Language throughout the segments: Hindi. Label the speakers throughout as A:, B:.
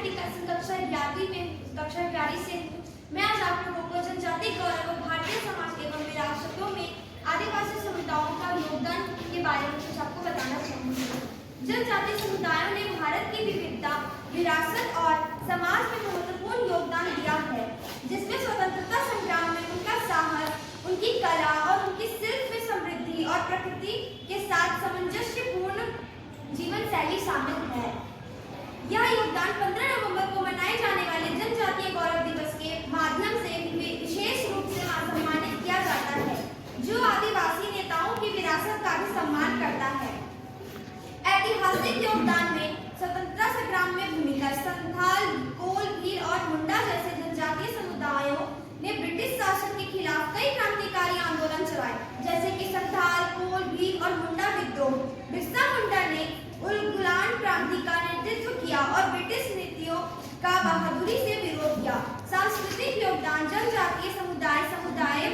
A: मेरी कक्षा 11वीं से मैं आज आप लोगों को जनजातीय गौरव और भारतीय समाज एवं विरासतों में आदिवासी समुदायों का योगदान के बारे में कुछ आपको बताना चाहूंगी। जनजातीय समुदायों ने भारत की विविधता, विरासत और समाज में महत्वपूर्ण योगदान दिया है, जिसमें स्वतंत्रता संग्राम में उनका साहस, उनकी कला और उनकी शिल्प में समृद्धि और प्रकृति के साथ सामंजस्यपूर्ण जीवन शैली शामिल है। यह योगदान 15 नवंबर को मनाए जाने वाले जनजातीय गौरव दिवस के माध्यम से विशेष रूप से सम्मानित किया जाता है, जो आदिवासी नेताओं की विरासत का भी सम्मान करता है। ऐतिहासिक योगदान में स्वतंत्रता संग्राम में भूमिका संथाल, कोल, भील और मुंडा जैसे जनजातीय समुदायों ने ब्रिटिश शासन के खिलाफ कई क्रांतिकारी आंदोलन चलाए, जैसे कि संथाल, कोल, भील और मुंडा विद्रोह। बिरसा मुंडा ने उलगुलान क्रांति का नेतृत्व किया और ब्रिटिश नीतियों का बहादुरी से विरोध किया। सांस्कृतिक योगदान जनजातीय समुदाय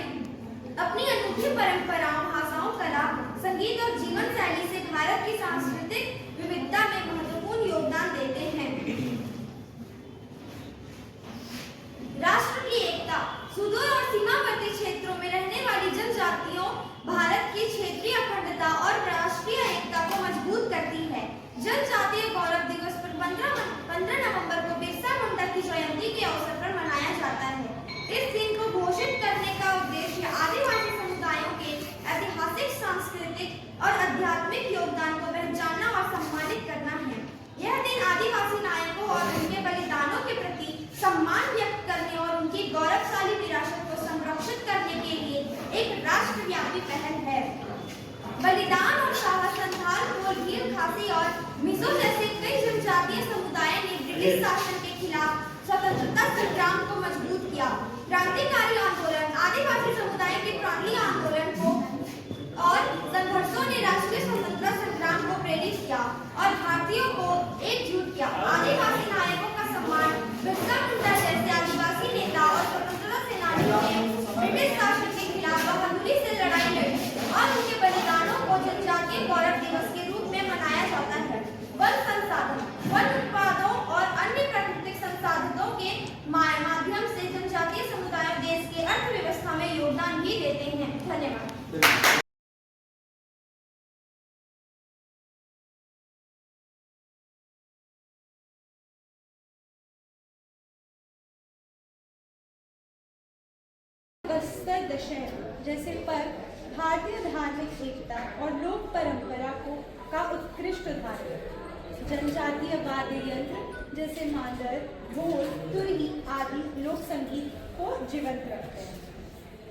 A: अपनी अनूठी परंपराओं, भाषाओं, कला, संगीत और जीवन शैली से भारत की सांस्कृतिक विविधता में महत्वपूर्ण योगदान देते हैं। राष्ट्र की एकता, सुदूर और सीमावर्ती क्षेत्रों में रहने वाली जनजातियों भारत की क्षेत्रीय अखंडता और राष्ट्रीय एकता को मजबूत करती है। जनजातीय गौरव दिवस पर 15 नवंबर को बिरसा मुंडा की जयंती के अवसर पर मनाया जाता है। इस दिन को घोषित करने का उद्देश्य आदिवासी समुदायों के ऐतिहासिक, सांस्कृतिक और आध्यात्मिक योगदान को पहचानना और सम्मानित करना है। यह दिन आदिवासी नायकों और उनके बलिदानों के प्रति सम्मान व्यक्त करने और उनकी गौरवशाली विरासत को संरक्षित करने के लिए एक राष्ट्रव्यापी पहल है। बलिदान और साहस संथाल, कोल, भील, खासी और मिजो जैसे कई जनजातीय समुदाय ने ब्रिटिश शासन के खिलाफ स्वतंत्रता संग्राम को मजबूत किया। क्रांतिकारी आंदोलन, आदिवासी समुदाय के क्रांति आंदोलन को और संघर्षों ने राष्ट्रीय स्वतंत्रता संग्राम को प्रेरित किया और भारतीयों को एकजुट किया। आदिवासी नायकों का सम्मान, बिरसा मुंडा जैसे आदिवासी नेता और स्वतंत्रता सेनानियों ने ब्रिटिश शासन के खिलाफ बहादुरी से लड़ाई लड़ी और उनके बलिदानों को जनजातीय गौरव दिवस के रूप में मनाया जाता है। वन संसाधन, वन उत्पादों और अन्य प्राकृतिक संसाधनों के माध्यम से जनजातीय समुदाय देश के अर्थव्यवस्था में योगदान भी देते हैं। धन्यवाद।
B: बस्तर दशहरा जैसे पर्व भारतीय धार्मिक एकता और लोक परंपरा का उत्कृष्ट उदाहरण। जनजातीय वाद्य यंत्र जैसे मांदर, ढोल, तुरही आदि लोक संगीत को जीवंत रखते हैं।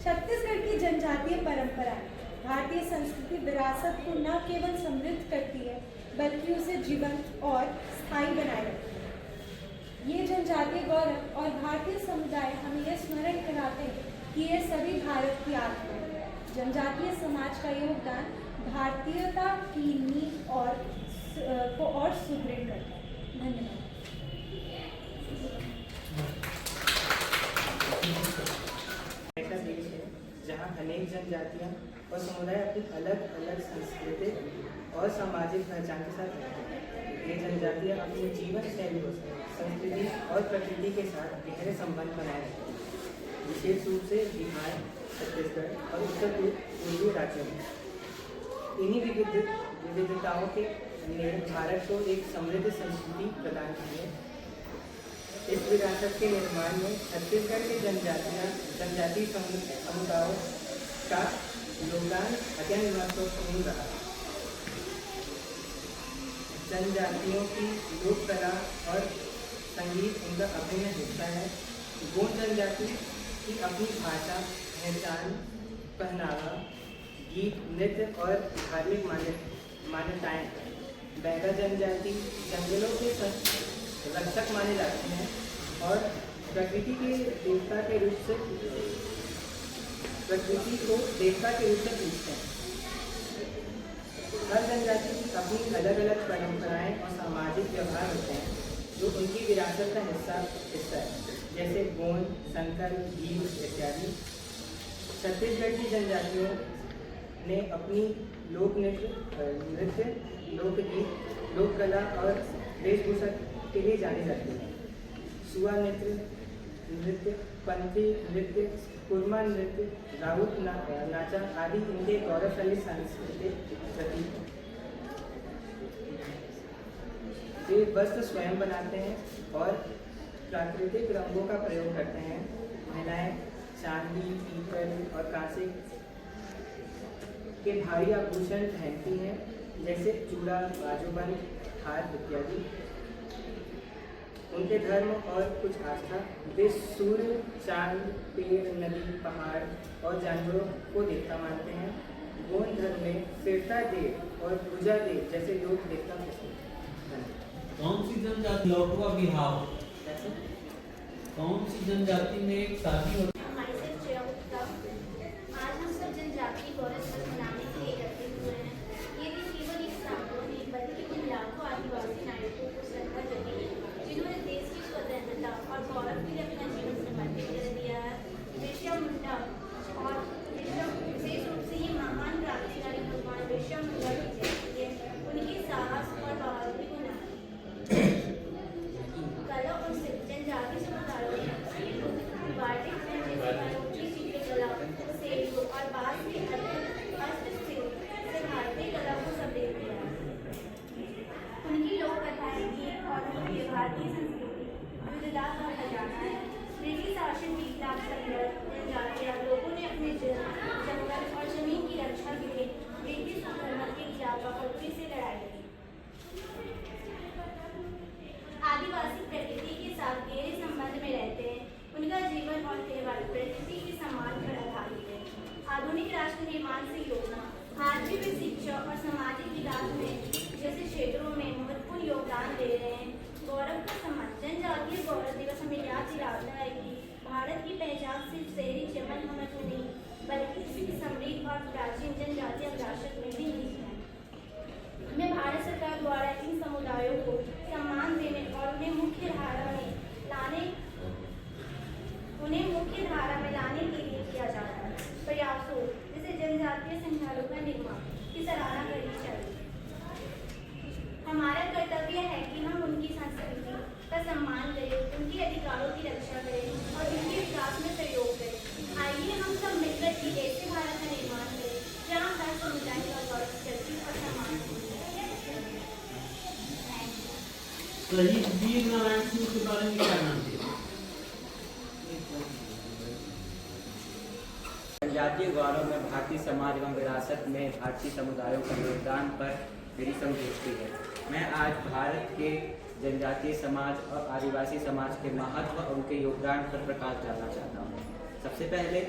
B: छत्तीसगढ़ की जनजातीय परंपराएं भारतीय संस्कृति विरासत को न केवल समृद्ध करती है, बल्कि उसे जीवंत और स्थायी बनाए रखती है। ये जनजातीय गौरव और भारतीय समुदाय हमें यह स्मरण कराते हैं कि ये सभी भारत की आत्मा है। जनजातीय समाज का योगदान भारतीयता की नींव को और सुदृढ़ करता है। धन्यवाद।
C: ऐसा देश है जहाँ अनेक जनजातियाँ और समुदाय अपनी अलग अलग सांस्कृतिक और सामाजिक पहचान के साथ रहते हैं। ये जनजातियाँ अपनी जीवन शैली, संस्कृति और प्रकृति के साथ गहरे संबंध बनाए रखते हैं, विशेष रूप से बिहार, छत्तीसगढ़ और उत्तर पूर्वी राज्यों में। इन्हीं विविधताओं के ने भारत को एक समृद्ध संस्कृति प्रदान की है। इस विरासत के निर्माण में छत्तीसगढ़ के जनजातीय समुदायों का योगदान अत्यंत महत्वपूर्ण रहा। जनजातियों की लोक कला और संगीत उनका अभिन्न हिस्सा है। गोंड जनजाति की अपनी भाषा, पहचान, पहनावा, गीत, नृत्य और धार्मिक मान्यताएं हैं। बैगा जनजाति जंगलों के रक्षक माने जाते हैं और प्रकृति को देवता के रूप से पूजते हैं। हर जनजाति की अपनी अलग अलग परंपराएं और सामाजिक व्यवहार होते हैं, जो उनकी विरासत का हिस्सा है, जैसे गोंड, संकर, भील इत्यादि। छत्तीसगढ़ की जनजातियों ने अपनी लोक नृत्य, लोकगीत, लोक कला और वेशभूषा के लिए जानी जाती है। सुआ नृत्य, पंथी नृत्य, कुरमा नृत्य, राउत नाचा आदि इनके गौरवशाली सांस्कृतिक प्रतीक हैं। वे वस्त्र स्वयं बनाते हैं और प्राकृतिक रंगों का प्रयोग करते हैं। महिलाएं चांदी, पीतल और कांसे के भारी आभूषण पहनती हैं, जैसे चूड़ा, बाजूबंद, हार इत्यादि। उनके धर्म और कुछ आस्था, वे सूर्य, चांद, पेड़, नदी, पहाड़ और जानवरों को देवता मानते हैं। गौड़ धर्म में फिरता देव और पूजा देव जैसे लोग देवता प्रसिद्ध हैं।
D: कौन सी जनजाति लौटुआ बिहाव,
C: कैसे?
D: कौन सी जनजाति में एक शादी होती
E: हमारे से जय उत्तम। आज हम सब जनजातीय गौरव दिवस मनाने के लिए एकत्रित हुए हैं। ये दिन केवल एक समारोह नहीं बल्कि उन लाखों आदिवासी नायकों को श्रद्धांजलि है जिन्होंने देश की स्वतंत्रता और गौरव के लिए अपना जीवन समर्पित कर दिया है। बिरसा मुंडा और विशेष रूप से ये महान क्रांतिकारी भगवान बिरसा मुंडा की जयंती है। उनके साहस और बहादुरी को कला और जनजातीय समुदायों में वाटिक में अनोखी चित्रकला, शैलियों और बांस के हस्तशिल्प से भारतीय कला को समृद्ध किया है। उनकी लोक कथाएं, गीत और नृत्य भारतीय संस्कृति विविधता का खजाना है। ब्रिटिश शासन की खिलाफ संघर्ष जनजातीय लोगों ने अपने जंगल और जमीन की रक्षा के लिए ब्रिटिश हुकूमत के खिलाफ बहादुरी से लड़ाई की। आदिवासी प्रकृति के साथ गहरे संबंध में रहते हैं। उनका जीवन और त्यौहार प्रकृति के सम्मान पर आधारित है। आधुनिक राष्ट्र निर्माण से योजना आज भी वे शिक्षा और सामाजिक विकास में जैसे क्षेत्रों में महत्वपूर्ण योगदान दे रहे हैं। गौरव का सम्मान, जनजातीय गौरव दिवस हमें याद दिलाता है कि भारत की पहचान सिर्फ शहरी चमन होना तो नहीं बल्कि इसकी समृद्ध और प्राचीन जनजातीय विरासत में भी निहित है। हमें भारत सरकार द्वारा इन समुदायों को सम्मान देने और उन्हें मुख्य धारा में लाने के लिए किया जा रहा है प्रयासों जैसे जनजातीय संग्रहालयों का निर्माण की सराहना करनी चाहिए। हमारा कर्तव्य है कि हम उनकी संस्कृति का सम्मान करें, उनके अधिकारों की रक्षा करें और उनके विकास में सहयोग करें। आइए हम सब मिलकर एक ऐसे भारत का निर्माण करें जहाँ हर समुदाय का गौरव, शक्ति और सम्मान हो।
D: शहीद वीर नारायण सिंह के बारे में क्या नाम है?
F: जनजातीय गौरव में भारतीय समाज एवं विरासत में भारतीय समुदायों के योगदान पर मेरी संतुष्टि है। मैं आज भारत के जनजातीय समाज और आदिवासी समाज के महत्व और उनके योगदान पर प्रकाश डालना चाहता हूँ। सबसे पहले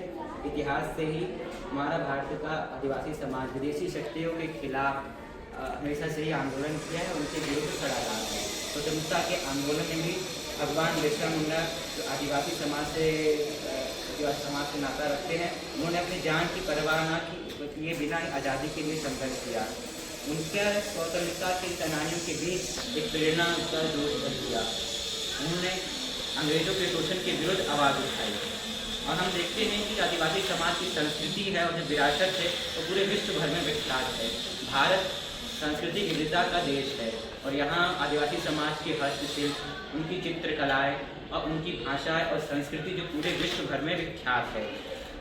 F: इतिहास से ही हमारा भारत का आदिवासी समाज विदेशी शक्तियों के खिलाफ हमेशा से ही आंदोलन किया है, उनके विरुद्ध खड़ा रहा है। स्वतंत्रता के आंदोलन में भी भगवान बिरसा मुंडा जो आदिवासी समाज से नाता रखते हैं, उन्होंने अपनी जान की परवाह न किए बिना आज़ादी के लिए संघर्ष किया। उनके स्वतंत्रता के सेनानियों के बीच एक प्रेरणा का जोश बन किया। उन्होंने अंग्रेजों के शोषण के विरुद्ध आवाज़ उठाई और हम देखते हैं कि आदिवासी समाज की संस्कृति है और जो विरासत है वो पूरे विश्व भर में विख्यात है। भारत संस्कृति विविधता का देश है और यहाँ आदिवासी समाज के हस्तशिल्प, उनकी चित्रकलाएँ और उनकी भाषा और संस्कृति जो पूरे विश्व भर में विख्यात है।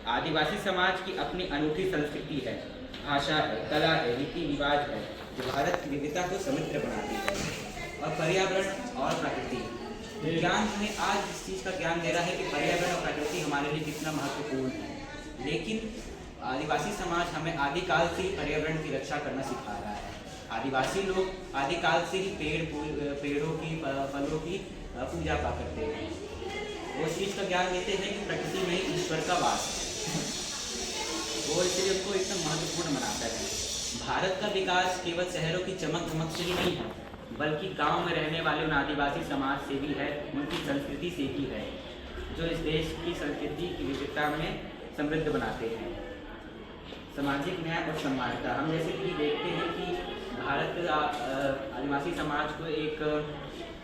F: आदिवासी समाज की अपनी अनूठी संस्कृति है, भाषा है, कला है, रीति रिवाज है जो भारत की विविधता को समृद्ध बनाती है। और पर्यावरण और प्रकृति, विज्ञान हमें आज इस चीज़ का ज्ञान दे रहा है कि पर्यावरण और प्रकृति हमारे लिए कितना महत्वपूर्ण है, लेकिन आदिवासी समाज हमें आदिकाल से ही पर्यावरण की रक्षा करना सिखा रहा है। आदिवासी लोग आदिकाल से ही पेड़ों की, फलों की पूजा पा करते हैं। वो इस चीज़ का ज्ञान देते हैं कि प्रकृति में ईश्वर का वास है, वो इसलिए उनको इतना महत्वपूर्ण बनाता है। भारत का विकास केवल शहरों की चमक धमक से ही नहीं है, बल्कि गांव में रहने वाले उन आदिवासी समाज से भी है, उनकी संस्कृति से भी है, जो इस देश की संस्कृति की विविधता में समृद्ध बनाते हैं। सामाजिक न्याय और समानता, हम जैसे कि देखते हैं कि भारत आदिवासी समाज को एक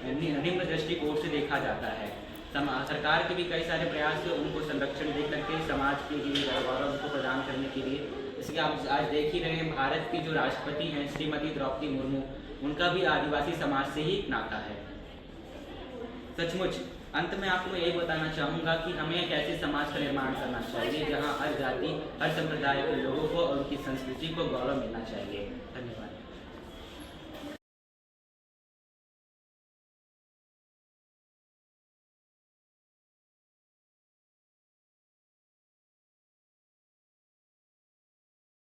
F: निम्न दृष्टिकोण से देखा जाता है। सरकार के भी कई सारे प्रयास उनको संरक्षण दे करके समाज के लिए गौरव को प्रदान करने के लिए, इसलिए आप आज देख ही रहे हैं भारत की जो राष्ट्रपति हैं श्रीमती द्रौपदी मुर्मू, उनका भी आदिवासी समाज से ही नाता है। सचमुच अंत में आपको यही बताना चाहूँगा कि हमें एक ऐसे समाज का निर्माण करना चाहिए जहाँ हर जाति, हर संप्रदाय के लोगों को और उनकी संस्कृति को गौरव मिलना चाहिए। धन्यवाद।